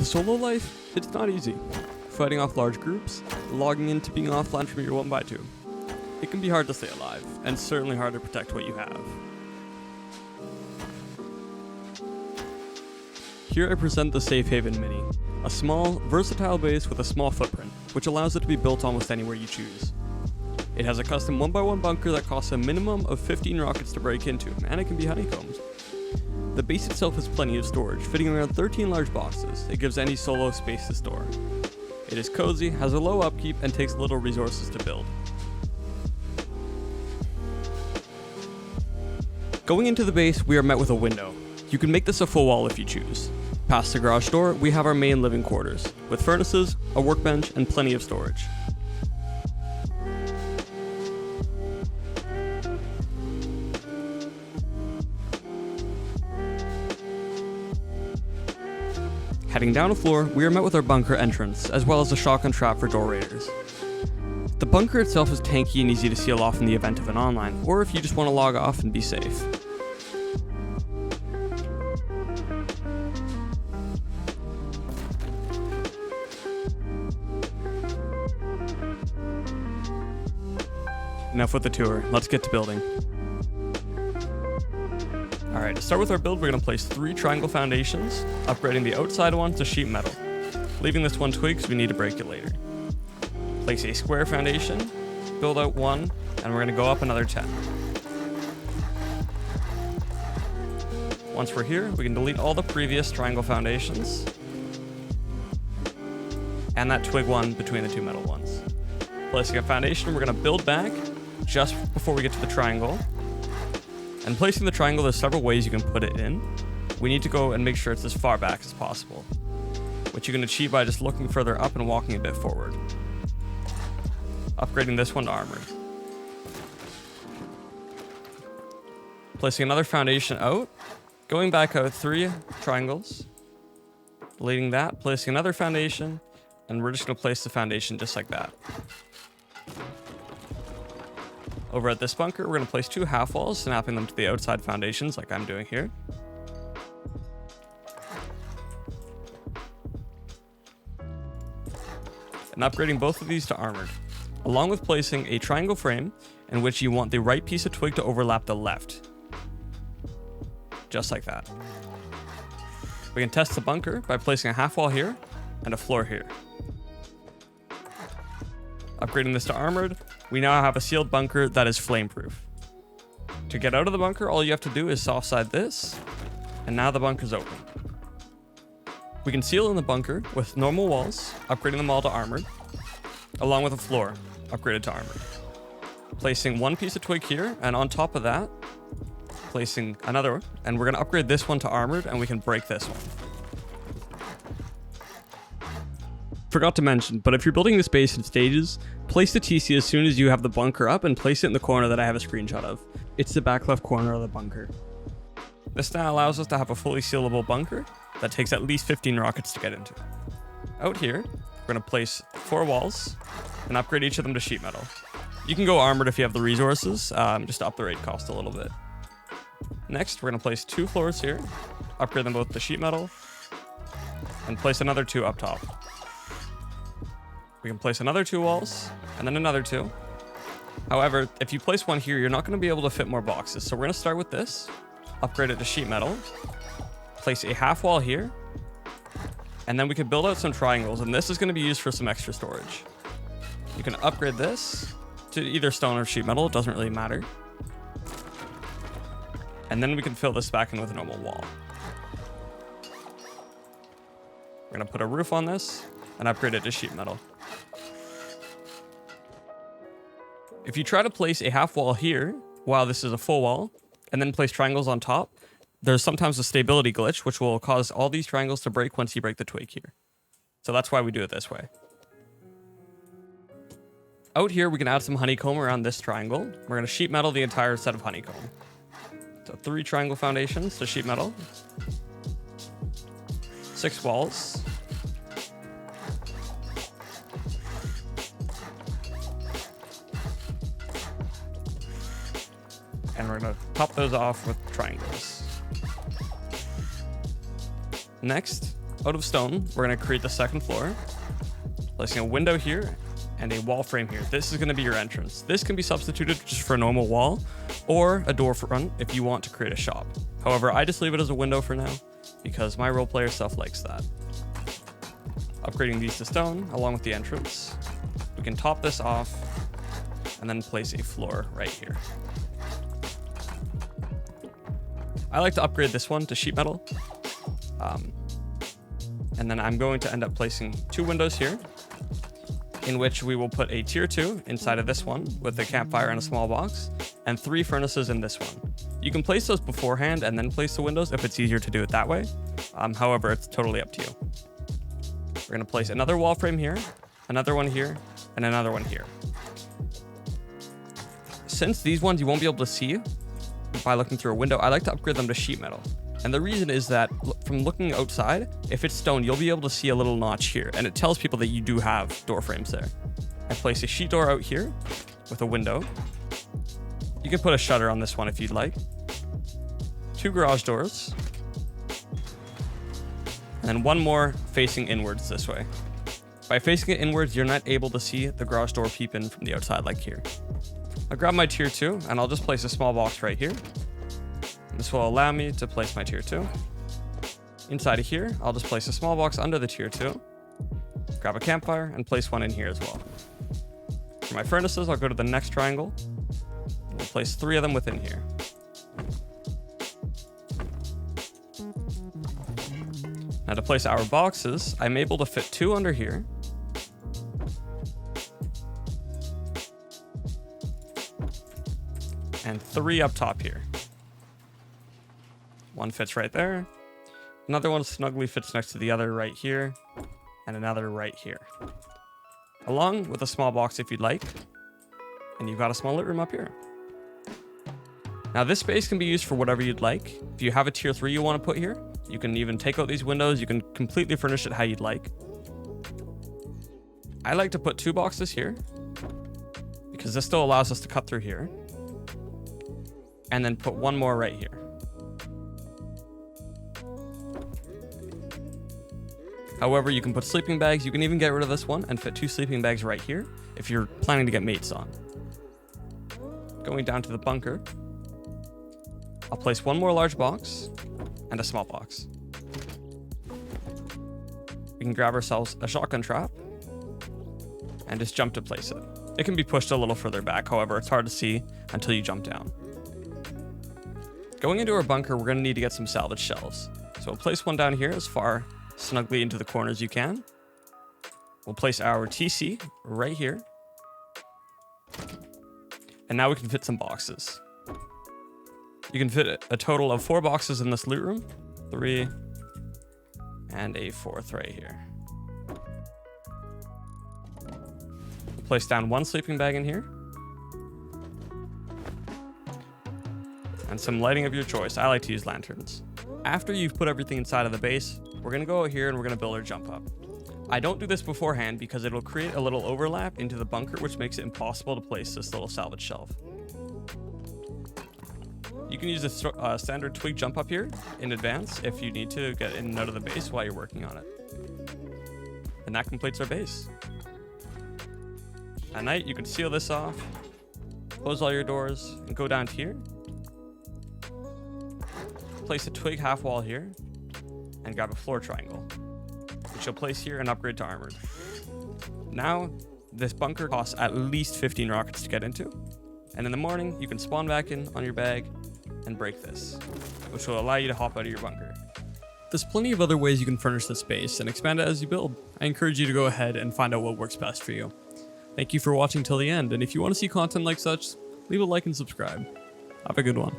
The solo life, it's not easy. Fighting off large groups, logging into being offline from your 1x2. It can be hard to stay alive, and certainly hard to protect what you have. Here I present the Safe Haven Mini, a small, versatile base with a small footprint, which allows it to be built almost anywhere you choose. It has a custom 1x1 bunker that costs a minimum of 15 rockets to break into, and it can be honeycombed. The base itself has plenty of storage, fitting around 13 large boxes. It gives any solo space to store. It is cozy, has a low upkeep, and takes little resources to build. Going into the base, we are met with a window. You can make this a full wall if you choose. Past the garage door, we have our main living quarters, with furnaces, a workbench, and plenty of storage. Heading down a floor, we are met with our bunker entrance, as well as a shotgun trap for door raiders. The bunker itself is tanky and easy to seal off in the event of an online, or if you just want to log off and be safe. Enough with the tour, let's get to building. Alright, to start with our build, we're going to place 3 triangle foundations, upgrading the outside one to sheet metal, leaving this one twig because we need to break it later. Place a square foundation, build out 1, and we're going to go up another 10. Once we're here, we can delete all the previous triangle foundations, and that twig one between the 2 metal ones. Placing a foundation, we're going to build back just before we get to the triangle. And placing the triangle, there's several ways you can put it in. We need to go and make sure it's as far back as possible, which you can achieve by just looking further up and walking a bit forward. Upgrading this one to armored. Placing another foundation out, going back out 3 triangles, deleting that, placing another foundation, and we're just going to place the foundation just like that. Over at this bunker, we're going to place 2 half walls, snapping them to the outside foundations like I'm doing here. And upgrading both of these to armored, along with placing a triangle frame in which you want the right piece of twig to overlap the left. Just like that. We can test the bunker by placing a half wall here and a floor here. Upgrading this to armored, we now have a sealed bunker that is flameproof. To get out of the bunker, all you have to do is soft side this, and now the bunker's open. We can seal in the bunker with normal walls, upgrading them all to armored, along with a floor, upgraded to armored. Placing 1 piece of twig here, and on top of that, placing another, and we're going to upgrade this one to armored, and we can break this one. Forgot to mention, but if you're building this base in stages, place the TC as soon as you have the bunker up and place it in the corner that I have a screenshot of. It's the back left corner of the bunker. This now allows us to have a fully sealable bunker that takes at least 15 rockets to get into. Out here, we're going to place 4 walls and upgrade each of them to sheet metal. You can go armored if you have the resources, just to up the raid cost a little bit. Next, we're going to place 2 floors here, upgrade them both to sheet metal, and place another 2 up top. We can place another 2 walls, and then another 2. However, if you place one here, you're not going to be able to fit more boxes. So we're going to start with this, upgrade it to sheet metal, place a half wall here, and then we can build out some triangles, and this is going to be used for some extra storage. You can upgrade this to either stone or sheet metal, it doesn't really matter. And then we can fill this back in with a normal wall. We're going to put a roof on this and upgrade it to sheet metal. If you try to place a half wall here, while this is a full wall, and then place triangles on top, there's sometimes a stability glitch, which will cause all these triangles to break once you break the twig here. So that's why we do it this way. Out here, we can add some honeycomb around this triangle. We're going to sheet metal the entire set of honeycomb. So 3 triangle foundations to sheet metal. 6 walls. And we're going to top those off with triangles. Next, out of stone, we're going to create the second floor, placing a window here and a wall frame here. This is going to be your entrance. This can be substituted just for a normal wall or a door front if you want to create a shop. However, I just leave it as a window for now because my role player stuff likes that. Upgrading these to stone along with the entrance. We can top this off and then place a floor right here. I like to upgrade this one to sheet metal. And then I'm going to end up placing 2 windows here, in which we will put a tier 2 inside of this one with a campfire and a small box, and 3 furnaces in this one. You can place those beforehand and then place the windows if it's easier to do it that way. However, it's totally up to you. We're gonna place another wall frame here, another one here, and another one here. Since these ones you won't be able to see by looking through a window, I like to upgrade them to sheet metal. And the reason is that from looking outside, if it's stone, you'll be able to see a little notch here, and it tells people that you do have door frames there. I place a sheet door out here with a window. You can put a shutter on this one if you'd like. 2 garage doors. And then 1 more facing inwards this way. By facing it inwards, you're not able to see the garage door peep in from the outside like here. I'll grab my tier 2 and I'll just place a small box right here. This will allow me to place my tier 2. Inside of here, I'll just place a small box under the tier 2. Grab a campfire and place one in here as well. For my furnaces, I'll go to the next triangle. We'll place 3 of them within here. Now to place our boxes, I'm able to fit 2 under here. And 3 up top here. 1 fits right there. Another one snugly fits next to the other right here. And another right here. Along with a small box if you'd like. And you've got a small lit room up here. Now this space can be used for whatever you'd like. If you have a tier 3 you want to put here, you can even take out these windows. You can completely furnish it how you'd like. I like to put 2 boxes here, because this still allows us to cut through here. And then put 1 more right here. However, you can put sleeping bags. You can even get rid of this one and fit 2 sleeping bags right here if you're planning to get mates on. Going down to the bunker, I'll place 1 more large box and a small box. We can grab ourselves a shotgun trap and just jump to place it. It can be pushed a little further back, however, it's hard to see until you jump down. Going into our bunker, we're going to need to get some salvage shelves. So we'll place one down here as far snugly into the corner as you can. We'll place our TC right here. And now we can fit some boxes. You can fit a total of 4 boxes in this loot room. 3 and a 4th right here. We'll place down 1 sleeping bag in here. And some lighting of your choice. I like to use lanterns. After you've put everything inside of the base, we're going to go out here and we're going to build our jump up. I don't do this beforehand because it'll create a little overlap into the bunker, which makes it impossible to place this little salvage shelf. You can use a standard twig jump up here in advance if you need to get in and out of the base while you're working on it. And that completes our base. At night, you can seal this off, close all your doors, and go down here. Place a twig half wall here, and grab a floor triangle, which you'll place here and upgrade to armored. Now, this bunker costs at least 15 rockets to get into, and in the morning, you can spawn back in on your bag and break this, which will allow you to hop out of your bunker. There's plenty of other ways you can furnish this space and expand it as you build. I encourage you to go ahead and find out what works best for you. Thank you for watching till the end, and if you want to see content like such, leave a like and subscribe. Have a good one.